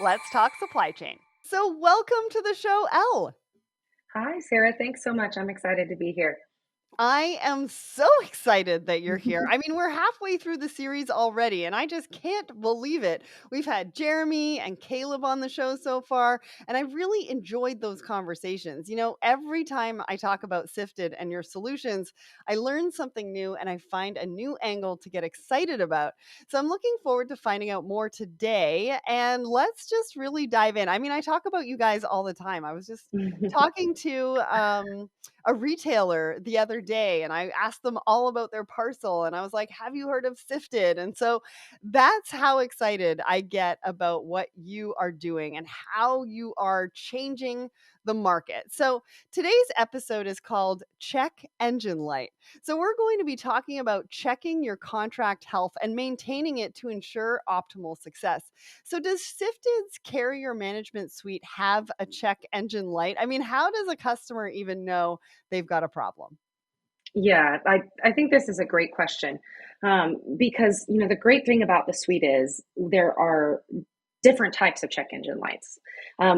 Let's talk supply chain. So, welcome to the show, Elle. Hi, Sarah. Thanks so much. I'm excited to be here. I am so excited that you're here. I mean, we're halfway through the series already, and I just can't believe it. We've had Jeremy and Caleb on the show so far, and I've really enjoyed those conversations. Every time I talk about Sifted and your solutions, I learn something new and I find a new angle to get excited about. So I'm looking forward to finding out more today, and let's just really dive in. I mean, I talk about you guys all the time. I was just talking to a retailer the other day and I asked them all about their parcel and I was like, "Have you heard of Sifted?" And so that's how excited I get about what you are doing and how you are changing the market. So today's episode is called Check Engine Light. So we're going to be talking about checking your contract health and maintaining it to ensure optimal success. So does Sifted's carrier management suite have a check engine light? I mean, how does a customer even know they've got a problem? Yeah, I think this is a great question because, the great thing about the suite is there are different types of check engine lights.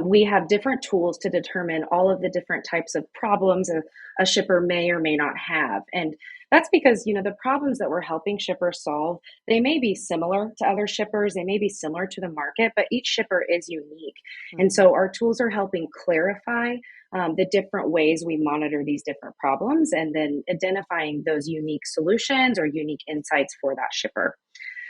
We have different tools to determine all of the different types of problems a shipper may or may not have. And that's because, the problems that we're helping shippers solve, they may be similar to other shippers, they may be similar to the market, but each shipper is unique. And Mhm. so our tools are helping clarify the different ways we monitor these different problems and then identifying those unique solutions or unique insights for that shipper.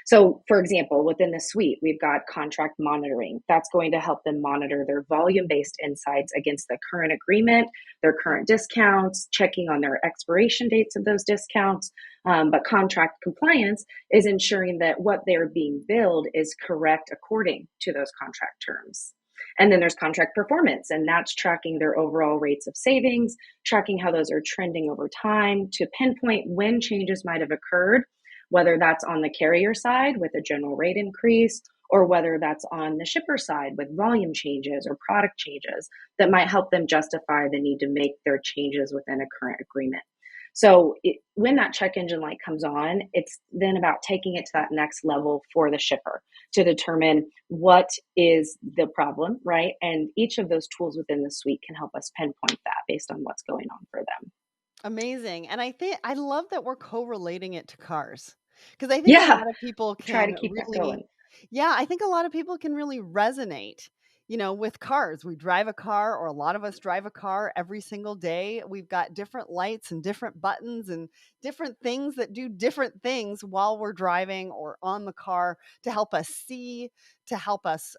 So, for example, within the suite, we've got contract monitoring. That's going to help them monitor their volume based insights against the current agreement, their current discounts, checking on their expiration dates of those discounts. But contract compliance is ensuring that what they're being billed is correct according to those contract terms. And then there's contract performance, and that's tracking their overall rates of savings, tracking how those are trending over time to pinpoint when changes might have occurred, whether that's on the carrier side with a general rate increase, or whether that's on the shipper side with volume changes or product changes that might help them justify the need to make their changes within a current agreement. So when that check engine light comes on, it's then about taking it to that next level for the shipper to determine what is the problem, right? And each of those tools within the suite can help us pinpoint that based on what's going on for them. Amazing. And I think I love that we're correlating it to cars because I think a Yeah, lot of people try can to keep that really, going. yeah, I think a lot of people can really resonate, with cars. We drive a car, or a lot of us drive a car every single day. We've got different lights and different buttons and different things that do different things while we're driving or on the car to help us see, to help us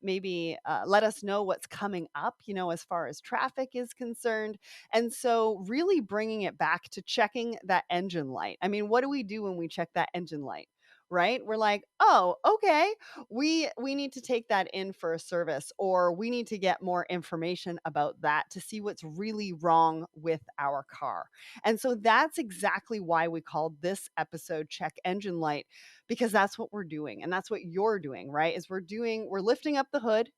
maybe let us know what's coming up, as far as traffic is concerned. And so, really bringing it back to checking that engine light. I mean, what do we do when we check that engine light? Right? We're like, "Oh, okay. We need to take that in for a service, or we need to get more information about that to see what's really wrong with our car." And so that's exactly why we called this episode Check Engine Light, because that's what we're doing and that's what you're doing, right? We're lifting up the hood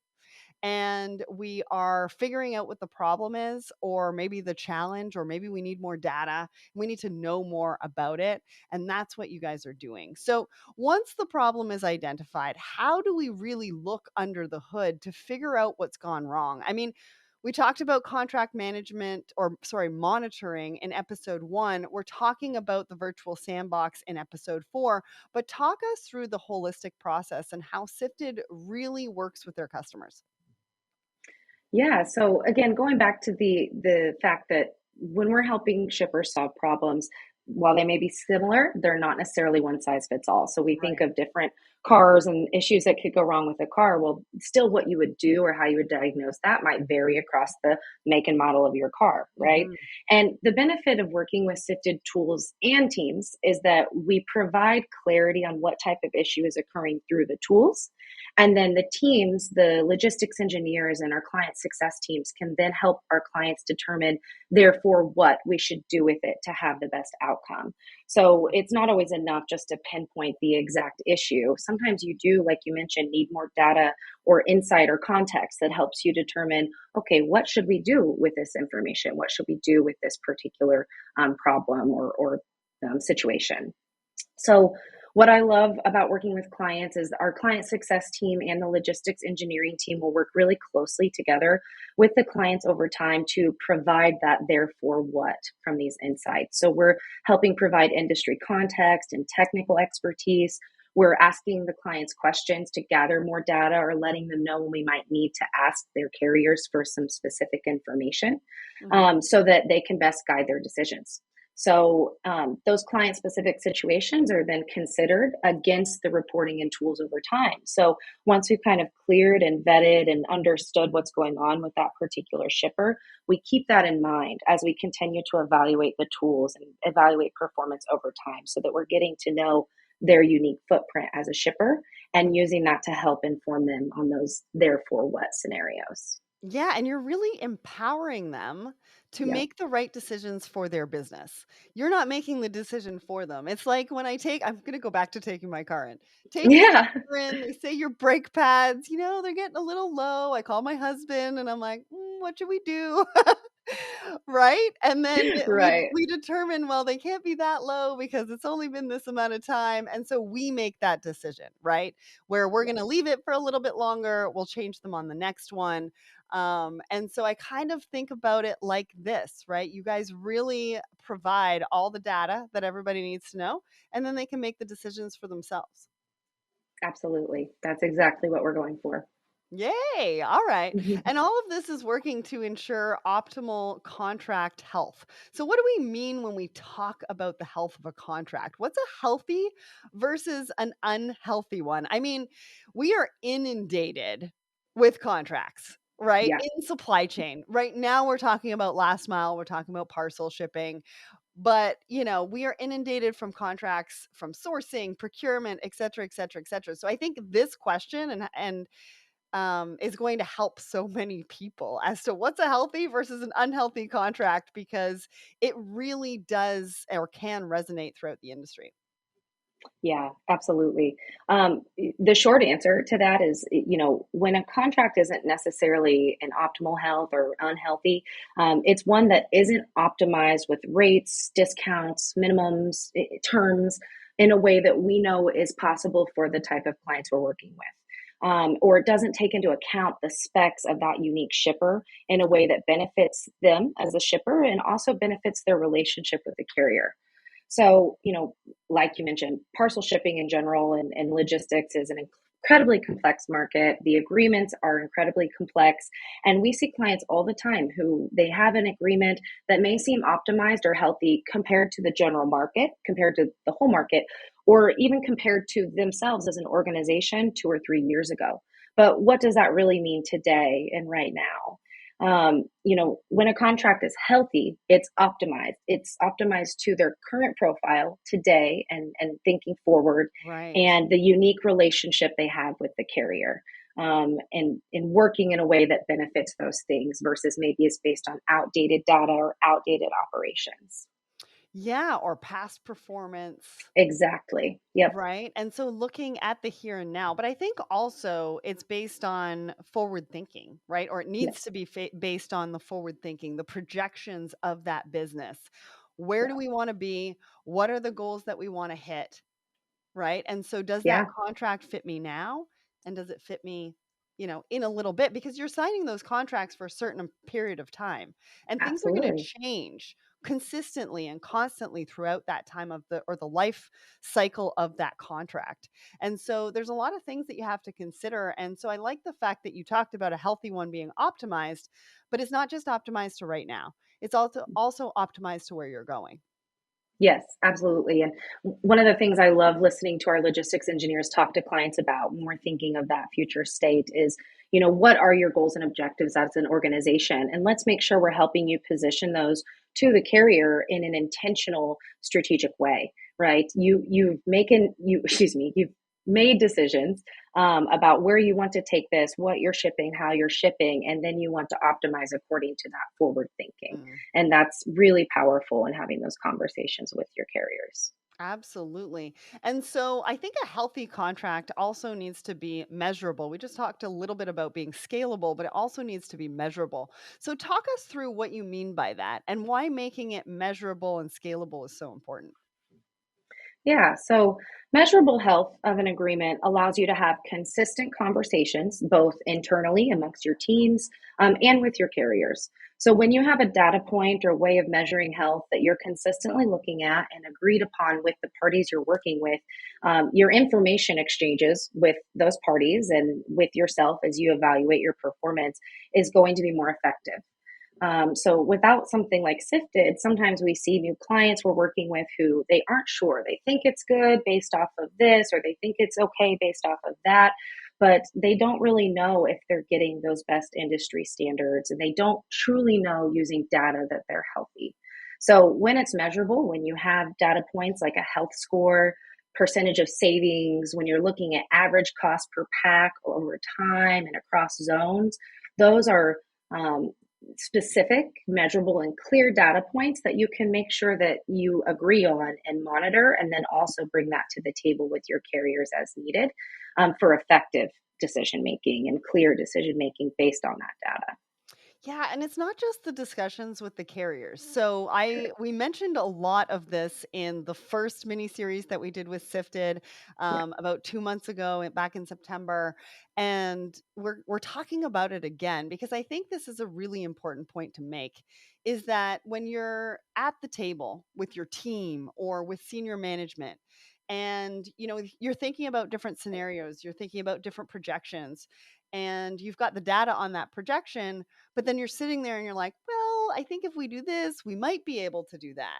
and we are figuring out what the problem is, or maybe the challenge, or maybe we need more data. We need to know more about it. And that's what you guys are doing. So, once the problem is identified, how do we really look under the hood to figure out what's gone wrong? I mean, we talked about contract management, or sorry, monitoring in episode 1. We're talking about the virtual sandbox in episode 4, but talk us through the holistic process and how Sifted really works with their customers. Yeah. So again, going back to the fact that when we're helping shippers solve problems, while they may be similar, they're not necessarily one size fits all. So we think Right. of different cars and issues that could go wrong with a car. Well, still what you would do or how you would diagnose that might vary across the make and model of your car, right? Mhm. And the benefit of working with Sifted tools and teams is that we provide clarity on what type of issue is occurring through the tools, and then the teams, the logistics engineers and our client success teams can then help our clients determine, therefore, what we should do with it to have the best outcome. So it's not always enough just to pinpoint the exact issue. Sometimes you do, like you mentioned, need more data or insight or context that helps you determine, okay, what should we do with this information? What should we do with this particular problem or situation? So What I love about working with clients is our client success team and the logistics engineering team will work really closely together with the clients over time to provide that therefore what from these insights. So we're helping provide industry context and technical expertise. We're asking the clients questions to gather more data or letting them know when we might need to ask their carriers for some specific information Mhm. so that they can best guide their decisions. So those client specific situations are then considered against the reporting and tools over time. So once we've kind of cleared and vetted and understood what's going on with that particular shipper, we keep that in mind as we continue to evaluate the tools and evaluate performance over time so that we're getting to know their unique footprint as a shipper and using that to help inform them on those therefore what scenarios. Yeah, and you're really empowering them to Yep. make the right decisions for their business. You're not making the decision for them. It's like when I'm going to go back to taking my car in. Take your Yeah. car in, they say your brake pads, they're getting a little low. I call my husband and I'm like, what should we do? Right? And then we Right. we determine, well, they can't be that low because it's only been this amount of time. And so we make that decision, right? Where we're going to Yes. leave it for a little bit longer. We'll change them on the next one. And so I kind of think about it like this, right? You guys really provide all the data that everybody needs to know, and then they can make the decisions for themselves. Absolutely. That's exactly what we're going for. Yay. All right. Mhm. And all of this is working to ensure optimal contract health. So, what do we mean when we talk about the health of a contract? What's a healthy versus an unhealthy one? I mean, we are inundated with contracts, right? Yeah, In supply chain. Right now, we're talking about last mile, we're talking about parcel shipping. But, we are inundated from contracts from sourcing, procurement, et cetera, et cetera, et cetera. So I think this question and is going to help so many people as to what's a healthy versus an unhealthy contract because it really does or can resonate throughout the industry. yeah, absolutely. The short answer to that is, when a contract isn't necessarily an optimal health or unhealthy, it's one that isn't optimized with rates, discounts, minimums, terms in a way that we know is possible for the type of clients we're working with. Or it doesn't take into account the specs of that unique shipper in a way that benefits them as a shipper and also benefits their relationship with the carrier. So, like you mentioned, parcel shipping in general and logistics is an incredibly complex market. The agreements are incredibly complex. And we see clients all the time who they have an agreement that may seem optimized or healthy compared to the general market, compared to the whole market, or even compared to themselves as an organization 2 or 3 years ago. But what does that really mean today and right now? When a contract is healthy, it's optimized. It's optimized to their current profile today and thinking forward, Right. and the unique relationship they have with the carrier. And working in a way that benefits those things versus maybe is based on outdated data or outdated operations. Yeah, or past performance. Exactly. Yep. Right. And so looking at the here and now, but I think also it's based on forward thinking, right? Or it needs Yes. to be based on the forward thinking, the projections of that business. Where do Yeah. we want to be? What are the goals that we want to hit? Right? And so does that Yeah. contract fit me now? And does it fit me, in a little bit? Because you're signing those contracts for a certain period of time. And things are going to Absolutely. change consistently and constantly throughout that time of the life cycle of that contract. And so there's a lot of things that you have to consider. And so I like the fact that you talked about a healthy one being optimized, but it's not just optimized to right now. It's also optimized to where you're going. Yes, absolutely. And one of the things I love listening to our logistics engineers talk to clients about when we're thinking of that future state is, what are your goals and objectives as an organization? And let's make sure we're helping you position those to the carrier in an intentional, strategic way, right? You've made decisions about where you want to take this, what you're shipping, how you're shipping, and then you want to optimize according to that forward thinking. Mm. And that's really powerful in having those conversations with your carriers. Absolutely. And so I think a healthy contract also needs to be measurable. We just talked a little bit about being scalable, but it also needs to be measurable. So talk us through what you mean by that and why making it measurable and scalable is so important. Yeah, so measurable health of an agreement allows you to have consistent conversations, both internally amongst your teams and with your carriers. So, when you have a data point or way of measuring health that you're consistently looking at and agreed upon with the parties you're working with, your information exchanges with those parties and with yourself as you evaluate your performance is going to be more effective. So without something like Sifted, sometimes we see new clients we're working with who they aren't sure. They think it's good based off of this, or they think it's okay based off of that, but they don't really know if they're getting those best industry standards, and they don't truly know using data that they're healthy. So when it's measurable, when you have data points like a health score, percentage of savings, when you're looking at average cost per pack over time and across zones, those are um, specific, measurable, and clear data points that you can make sure that you agree on and monitor, and then also bring that to the table with your carriers as needed for effective decision making and clear decision making based on that data. Yeah, and it's not just the discussions with the carriers. So I we mentioned a lot of this in the first mini series that we did with Sifted Yeah, about 2 months ago, back in September, and we're talking about it again because I think this is a really important point to make. Is that when you're at the table with your team or with senior management, and you're thinking about different scenarios, you're thinking about different projections, and you've got the data on that projection, but then you're sitting there and you're like, well, I think if we do this, we might be able to do that.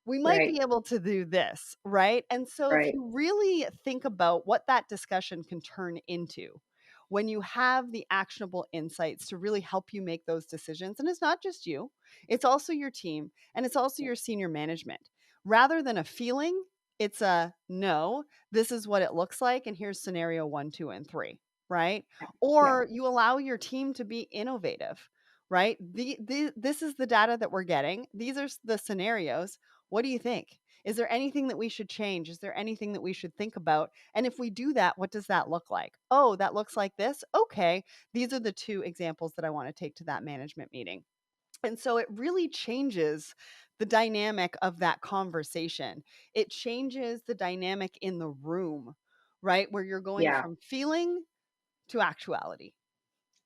We might right, be able to do this, right? And so if right. you really think about what that discussion can turn into when you have the actionable insights to really help you make those decisions, and it's not just you, it's also your team and it's also your senior management. Rather than a feeling, it's a no, this is what it looks like, and here's scenario one, two, and three, right? Yeah, Or you allow your team to be innovative, right? This is the data that we're getting. These are the scenarios. What do you think? Is there anything that we should change? Is there anything that we should think about? And if we do that, what does that look like? Oh, that looks like this. Okay. These are the two examples that I want to take to that management meeting. And so it really changes the dynamic of that conversation. It changes the dynamic in the room, right? Where you're going yeah. from feeling to actuality.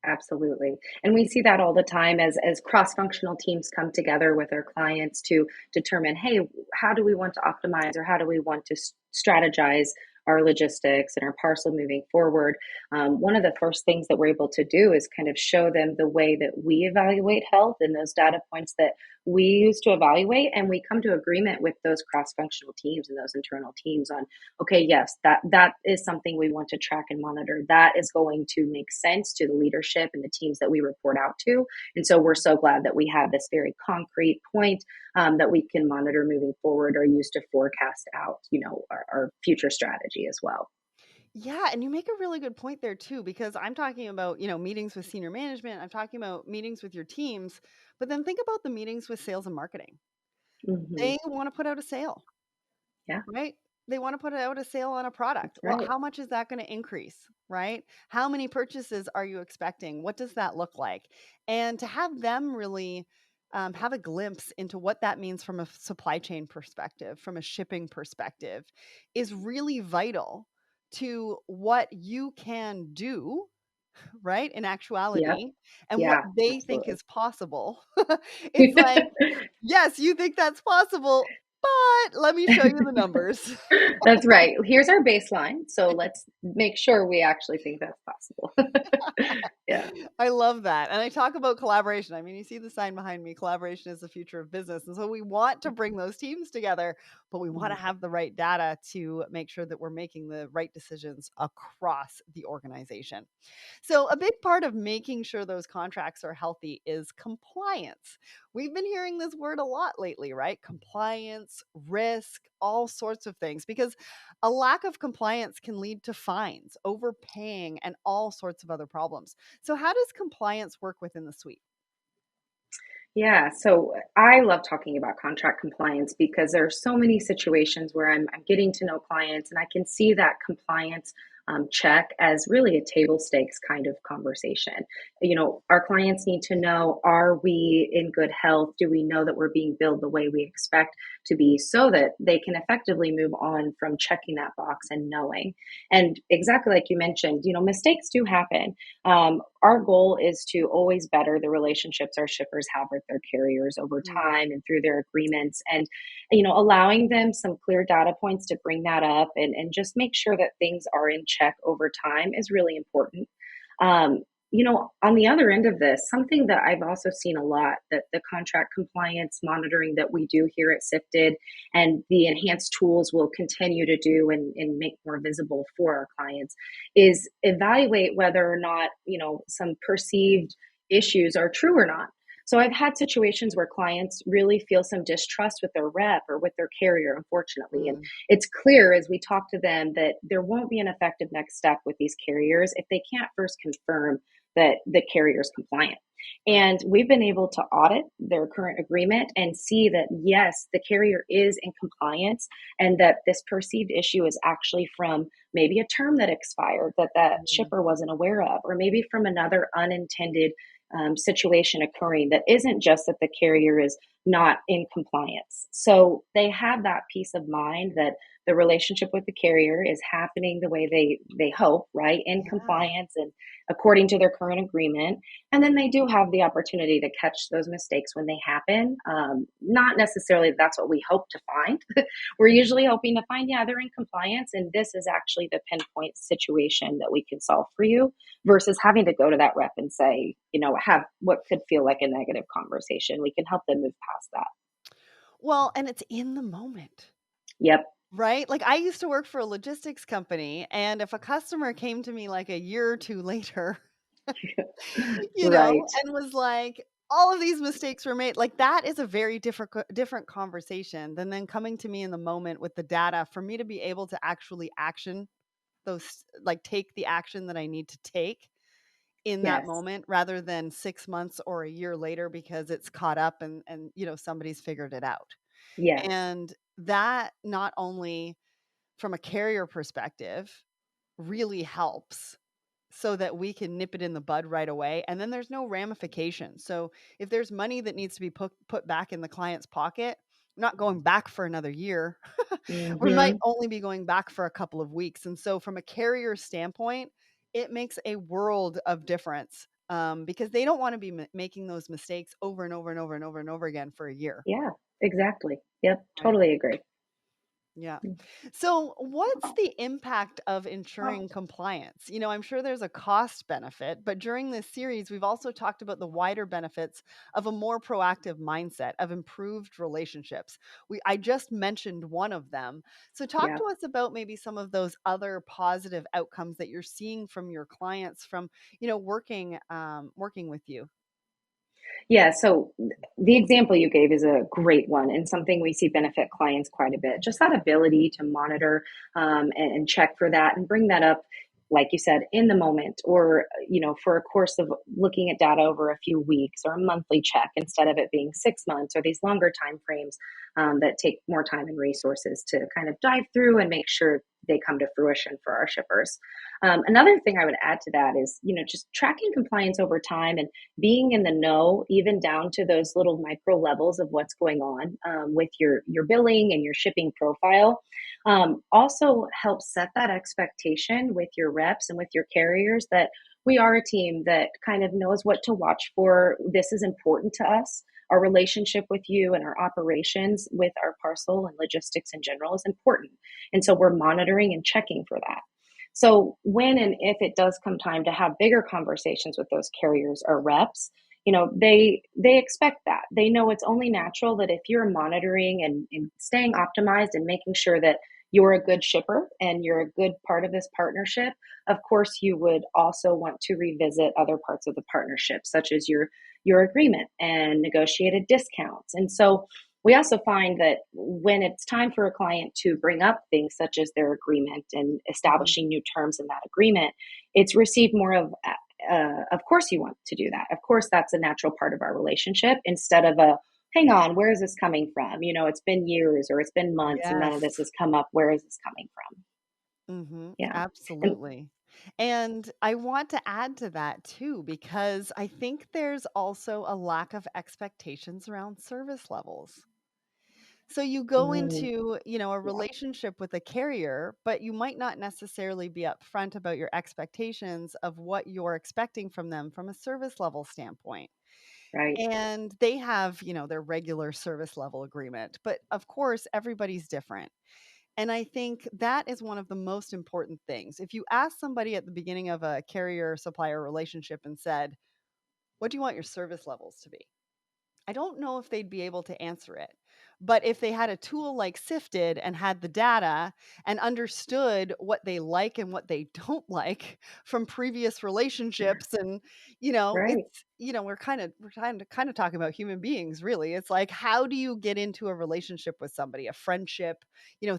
Absolutely. And we see that all the time as cross-functional teams come together with our clients to determine, hey, how do we want to optimize or how do we want to strategize our logistics and our parcel moving forward. One of the first things that we're able to do is kind of show them the way that we evaluate health and those data points that we use to evaluate, and we come to agreement with those cross-functional teams and those internal teams on, okay, yes, that is something we want to track and monitor. That is going to make sense to the leadership and the teams that we report out to. And so we're so glad that we have this very concrete point that we can monitor moving forward or use to forecast out, our future strategy as well. Yeah, and you make a really good point there too, because I'm talking about, meetings with senior management, I'm talking about meetings with your teams, but then think about the meetings with sales and marketing. Hmm. They want to put out a sale, Yeah, right? They want to put out a sale on a product. that's Well, right. how much is that going to increase, right? How many purchases are you expecting? What does that look like? And to have them really have a glimpse into what that means from a supply chain perspective, from a shipping perspective, is really vital to what you can do, right? In Yep. actuality, and what Yeah, they think absolutely. is possible. It's like, yes, you think that's possible, but let me show you the numbers. That's right. Here's our baseline. So let's make sure we actually think that's possible. Yeah. I love that. And I talk about collaboration. I mean, you see the sign behind me, collaboration is the future of business. And so we want to bring those teams together, but we want to Mhm. have the right data to make sure that we're making the right decisions across the organization. So, a big part of making sure those contracts are healthy is compliance. We've been hearing this word a lot lately, right? Compliance, risk, all sorts of things, because a lack of compliance can lead to fines, overpaying, and all sorts of other problems. So, how does compliance work within the suite? Yeah, so I love talking about contract compliance because there are so many situations where I'm getting to know clients and I can see that compliance check as really a table stakes kind of conversation. Our clients need to know, are we in good health? Do we know that we're being billed the way we expect to be so that they can effectively move on from checking that box and knowing. And exactly like you mentioned, mistakes do happen. Our goal is to always better the relationships our shippers have with their carriers over Mm. time and through their agreements. And allowing them some clear data points to bring that up and just make sure that things are in check over time is really important. Um, on the other end of this, something that I've also seen a lot that the contract compliance monitoring that we do here at Sifted and the enhanced tools will continue to do and make more visible for our clients is evaluate whether or not, some perceived issues are true or not. So I've had situations where clients really feel some distrust with their rep or with their carrier, unfortunately. And Mm. it's clear as we talk to them that there won't be an effective next step with these carriers if they can't first confirm that the carrier is compliant. Right. And we've been able to audit their current agreement and see that, yes, the carrier is in compliance and that this perceived issue is actually from maybe a term that expired that that Mm. shipper wasn't aware of, or maybe from another unintended situation occurring that isn't just that the carrier is not in compliance. So they have that peace of mind that the relationship with the carrier is happening the way they hope, right, in Yeah. compliance and according to their current agreement. And then they do have the opportunity to catch those mistakes when they happen. Not necessarily that's what we hope to find. We're usually hoping to find, yeah, they're in compliance, and this is actually the pinpoint situation that we can solve for you versus having to go to that rep and say, have what could feel like a negative conversation. We can help them move past that. Well, and it's in the moment. Yep. Right? Like, I used to work for a logistics company, and if a customer came to me, like, a year or 2 later, Right. and was like, "All of these mistakes were made," like, that is a very different conversation than then coming to me in the moment with the data for me to be able to actually action those, like, take the action that I need to take in that Yes. moment rather than 6 months or a year later because it's caught up and somebody's figured it out. Yes. And that not only from a carrier perspective really helps so that we can nip it in the bud right away, and then there's no ramification. So if there's money that needs to be put back in the client's pocket, we're not going back for another year. We might Hmm. only be going back for a couple of weeks. And so from a carrier standpoint, it makes a world of difference, because they don't want to be making those mistakes over and over and over and over and over again for a year. Yeah, exactly. Yep, Right. totally agree. Yeah. So, what's the impact of ensuring compliance? I'm sure there's a cost benefit, but during this series, we've also talked about the wider benefits of a more proactive mindset, of improved relationships. I just mentioned one of them. So, talk Yeah. to us about maybe some of those other positive outcomes that you're seeing from your clients from, working with you. Yeah, so the example you gave is a great one and something we see benefit clients quite a bit. Just that ability to monitor and check for that and bring that up, like you said, in the moment or, for a course of looking at data over a few weeks or a monthly check instead of it being 6 months or these longer time frames that take more time and resources to kind of dive through and make sure they come to fruition for our shippers. Another thing I would add to that is, just tracking compliance over time and being in the know, even down to those little micro levels of what's going on with your billing and your shipping profile, also helps set that expectation with your reps and with your carriers that we are a team that kind of knows what to watch for. This is important to us. Our relationship with you and our operations with our parcel and logistics in general is important. And so we're monitoring and checking for that. So when and if it does come time to have bigger conversations with those carriers or reps, they expect that. They know it's only natural that if you're monitoring and staying optimized and making sure that you're a good shipper and you're a good part of this partnership, of course you would also want to revisit other parts of the partnership, such as your agreement and negotiated discounts. And so we also find that when it's time for a client to bring up things such as their agreement and Mhm. establishing new terms in that agreement, it's received more of course you want to do that. Of course, that's a natural part of our relationship instead of a, hang on, where is this coming from? It's been years or it's been months and none of Yes. this has come up. Where is this coming from? Yeah. And Absolutely. And I want to add to that too, because I think there's also a lack of expectations around service levels. So you go Mm, into, a yeah, relationship with a carrier, but you might not necessarily be upfront about your expectations of what you're expecting from them from a service level standpoint. right. And they have, their regular service level agreement. But of course, everybody's different. And I think that is one of the most important things. If you ask somebody at the beginning of a carrier supplier relationship and said, "What do you want your service levels to be?" I don't know if they'd be able to answer it. But if they had a tool like Sifted and had the data and understood what they like and what they don't like from previous relationships, and Right. it's we're kind of talking about human beings, really. It's like, how do you get into a relationship with somebody, a friendship,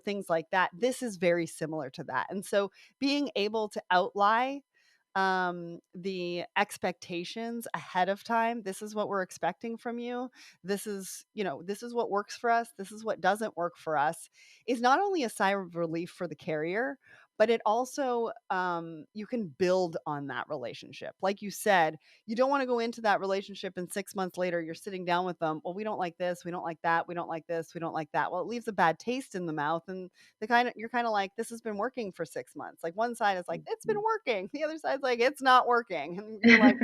things like that. This is very similar to that. And so being able to outline the expectations ahead of time. This is what we're expecting from you. This is what works for us. This is what doesn't work for us, is not only a sigh of relief for the carrier, but it also, you can build on that relationship. Like you said, you don't want to go into that relationship and 6 months later you're sitting down with them. Well, we don't like this. We don't like that. We don't like this. We don't like that. Well, it leaves a bad taste in the mouth. And you're kind of like, this has been working for 6 months. Like one side is like, it's been working. The other side's like, it's not working. And you're like,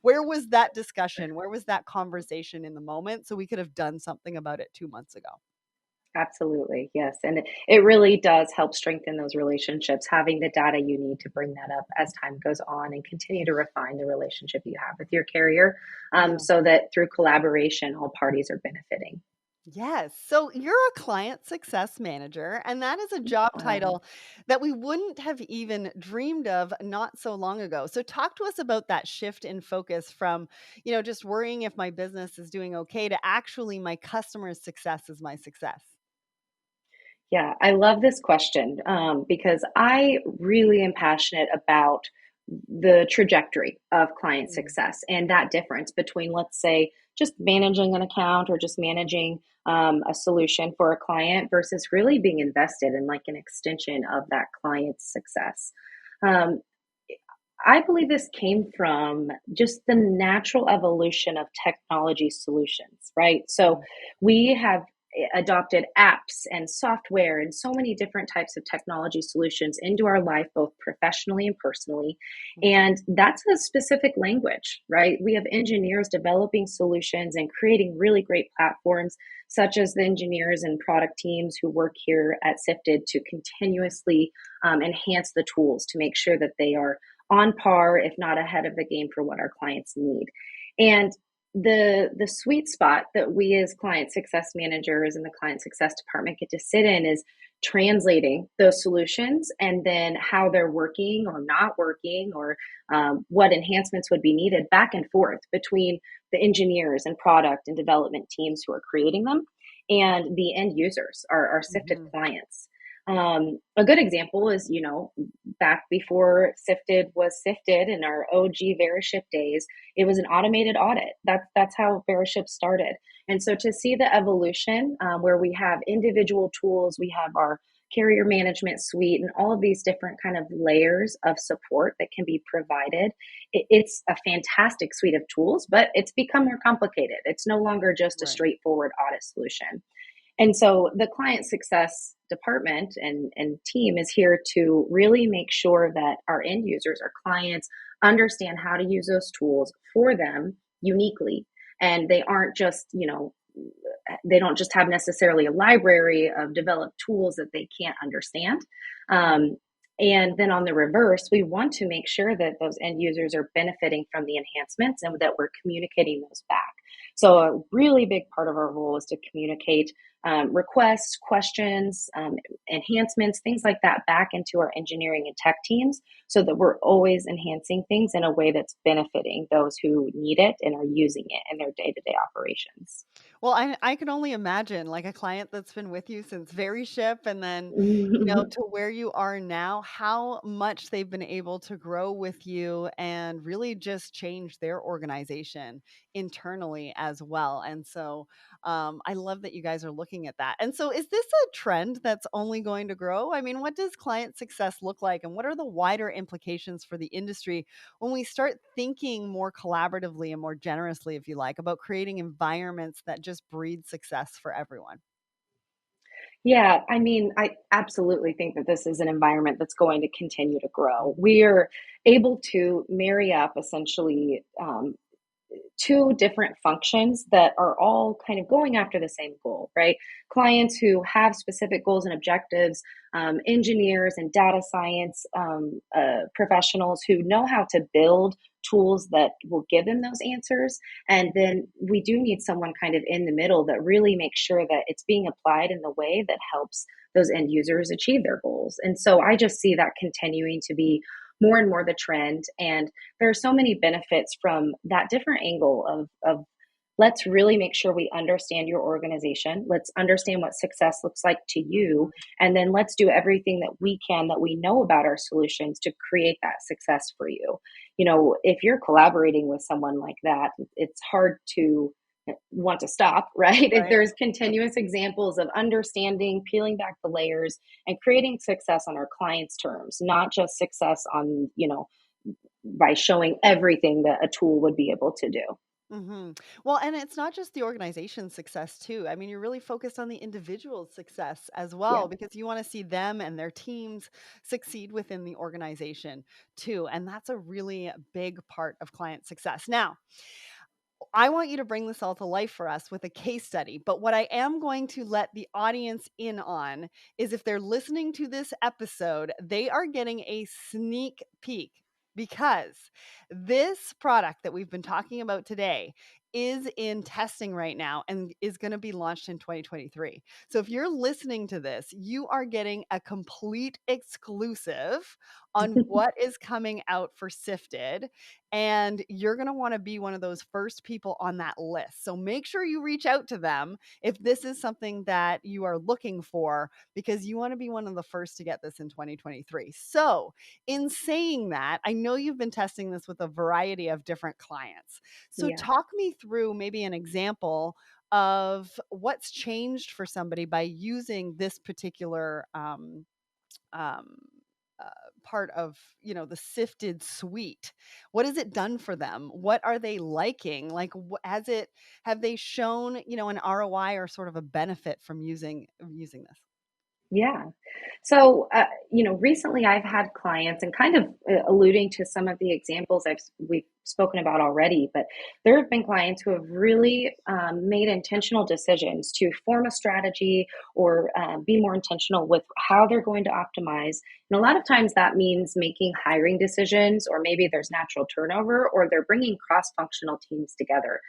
where was that discussion? Where was that conversation in the moment? So we could have done something about it 2 months ago. Absolutely, yes, and it really does help strengthen those relationships, having the data you need to bring that up as time goes on and continue to refine the relationship you have with your carrier, Yeah. so that through collaboration, all parties are benefiting. Yes. So you're a client success manager, and that is a job Um, title that we wouldn't have even dreamed of not so long ago. So talk to us about that shift in focus from, just worrying if my business is doing okay to actually my customer's success is my success. Yeah, I love this question because I really am passionate about the trajectory of client Mm. success and that difference between, let's say, just managing an account or just managing a solution for a client versus really being invested in like an extension of that client's success. Um, I believe this came from just the natural evolution of technology solutions, right? So Mm. we have adopted apps and software and so many different types of technology solutions into our life, both professionally and personally. Mhm. And that's a specific language, right? We have engineers developing solutions and creating really great platforms, such as the engineers and product teams who work here at Sifted to continuously enhance the tools to make sure that they are on par, if not ahead of the game for what our clients need. And the sweet spot that we as client success managers and the client success department get to sit in is translating those solutions and then how they're working or not working or what enhancements would be needed back and forth between the engineers and product and development teams who are creating them and the end users, our Sifted Mhm. clients. A good example is, back before Sifted was Sifted in our OG Veriship days, it was an automated audit. That's how Veriship started. And so to see the evolution, where we have individual tools, we have our carrier management suite, and all of these different kind of layers of support that can be provided. It's a fantastic suite of tools, but it's become more complicated. It's no longer just a Right. straightforward audit solution. And so the client success department and team is here to really make sure that our end users, our clients, understand how to use those tools for them uniquely. And they aren't just, they don't just have necessarily a library of developed tools that they can't understand. Mhm. Um, and then on the reverse, we want to make sure that those end users are benefiting from the enhancements and that we're communicating those back. So, Yeah. a really big part of our role is to communicate requests, questions, enhancements, things like that back into our engineering and tech teams so that we're always enhancing things in a way that's benefiting those who need it and are using it in their day to day operations. Well, I can only imagine, like, a client that's been with you since very ship, and then, to where you are now, how much they've been able to grow with you and really just change their organization internally as well. And so, I love that you guys are looking at that. And so is this a trend that's only going to grow? I mean, what does client success look like, and what are the wider implications for the industry when we start thinking more collaboratively and more generously, if you like, about creating environments that just breed success for everyone? Yeah, I mean, I absolutely think that this is an environment that's going to continue to grow. We are able to marry up essentially two different functions that are all kind of going after the same goal, right? Clients who have specific goals and objectives, engineers and data science professionals who know how to build tools that will give them those answers. And then we do need someone kind of in the middle that really makes sure that it's being applied in the way that helps those end users achieve their goals. And so I just see that continuing to be more and more the trend. And there are so many benefits from that different angle of let's really make sure we understand your organization. Let's understand what success looks like to you. And then let's do everything that we can that we know about our solutions to create that success for you. You know, if you're collaborating with someone like that, it's hard to want to stop, right? If Right. there's continuous examples of understanding, peeling back the layers, and creating success on our clients' terms, not just success on, by showing everything that a tool would be able to do. Well, and it's not just the organization's success too. I mean, you're really focused on the individual's success as Yeah. well, because you want to see them and their teams succeed within the organization too. And that's a really big part of client success. Now, I want you to bring this all to life for us with a case study. But what I am going to let the audience in on is if they're listening to this episode, they are getting a sneak peek because this product that we've been talking about today is in testing right now and is going to be launched in 2023. So if you're listening to this, you are getting a complete exclusive on what is coming out for Sifted, and you're going to want to be one of those first people on that list. So make sure you reach out to them if this is something that you are looking for, because you want to be one of the first to get this in 2023. So, in saying that, I know you've been testing this with a variety of different clients. So, Yeah. talk me through maybe an example of what's changed for somebody by using this particular um, uh, part of the Sifted suite. What has it done for them? What are they liking? Like, has it have they shown an ROI or sort of a benefit from using this? Yeah. So, recently I've had clients and kind of alluding to some of the examples we've spoken about already, but there have been clients who have really made intentional decisions to form a strategy or be more intentional with how they're going to optimize. And a lot of times that means making hiring decisions, or maybe there's natural turnover, or they're bringing cross-functional teams together.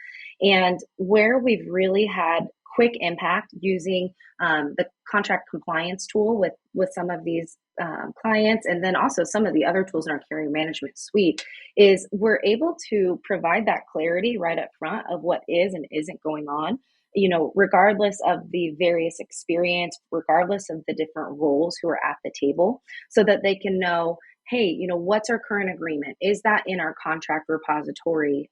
And where we've really had quick impact using the contract compliance tool with some of these clients, and then also some of the other tools in our carrier management suite, is we're able to provide that clarity right up front of what is and isn't going on. Regardless of the various experience, regardless of the different roles who are at the table, so that they can know, hey, what's our current agreement? Is that in our contract repository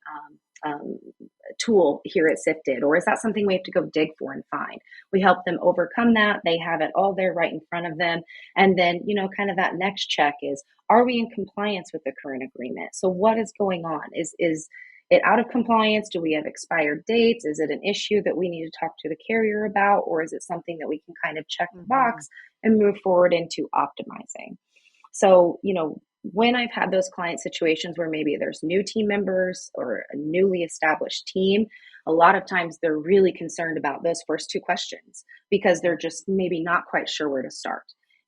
tool here at Sifted, or is that something we have to go dig for and find? We help them overcome that. They have it all there right in front of them. And then, kind of that next check is, are we in compliance with the current agreement? So what is going on? Is it out of compliance? Do we have expired dates? Is it an issue that we need to talk to the carrier about? Or is it something that we can kind of check the Hmm. box and move forward into optimizing? So, when I've had those client situations where maybe there's new team members or a newly established team, a lot of times they're really concerned about those first two questions because they're just maybe not quite sure where to start.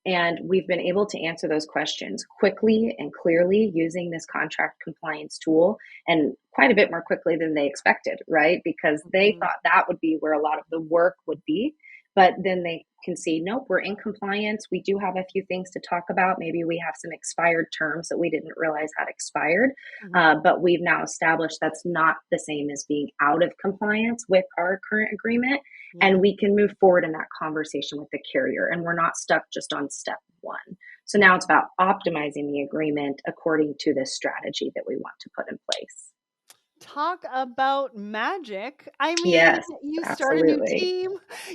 And we've been able to answer those questions quickly and clearly using this contract compliance tool, and quite a bit more quickly than they expected, right? Because they Hmm. thought that would be where a lot of the work would be. But then they can see, nope, we're in compliance. We do have a few things to talk about. Maybe we have some expired terms that we didn't realize had expired. Hmm. But we've now established that's not the same as being out of compliance with our current agreement. Yeah. And we can move forward in that conversation with the carrier. And we're not stuck just on step one. So now it's about optimizing the agreement according to this strategy that we want to put in place. Talk about magic. I mean, Yes, you start a new absolutely. team,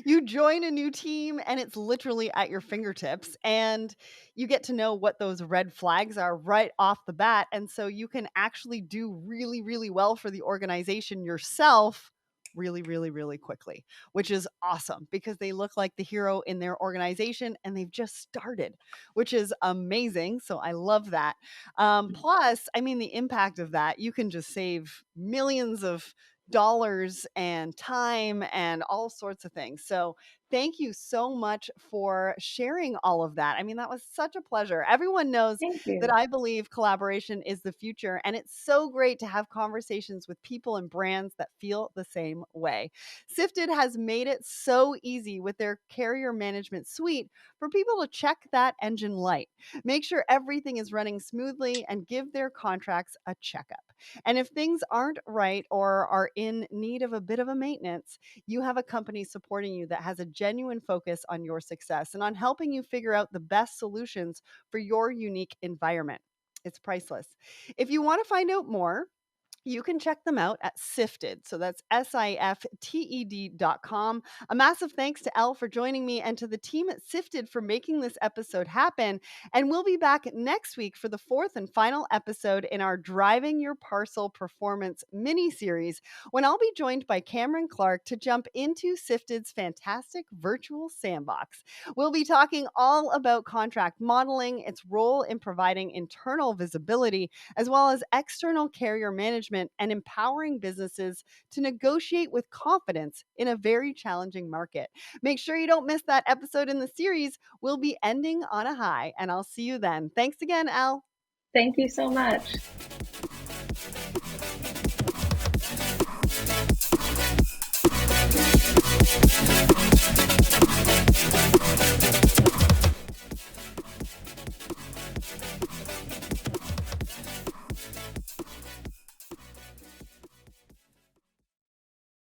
you join a new team, and it's literally at your fingertips. And you get to know what those red flags are right off the bat. And so you can actually do really, really well for the organization yourself really, really, really quickly, which is awesome because they look like the hero in their organization and they've just started, which is amazing. So I love that. Plus, I mean, the impact of that, you can just save millions of dollars and time and all sorts of things. So thank you so much for sharing all of that. I mean, that was such a pleasure. Everyone knows Thank that you. I believe collaboration is the future, and it's so great to have conversations with people and brands that feel the same way. Sifted has made it so easy with their carrier management suite for people to check that engine light, make sure everything is running smoothly, and give their contracts a checkup. And if things aren't right or are in need of a bit of a maintenance, you have a company supporting you that has a genuine focus on your success and on helping you figure out the best solutions for your unique environment. It's priceless. If you want to find out more, you can check them out at Sifted. So that's SIFTED.com. A massive thanks to Elle for joining me and to the team at Sifted for making this episode happen. And we'll be back next week for the fourth and final episode in our Driving Your Parcel Performance mini series, when I'll be joined by Cameron Clark to jump into Sifted's fantastic virtual sandbox. We'll be talking all about contract modeling, its role in providing internal visibility, as well as external carrier management and empowering businesses to negotiate with confidence in a very challenging market. Make sure you don't miss that episode in the series. We'll be ending on a high, and I'll see you then. Thanks again, Elle. Thank you so much.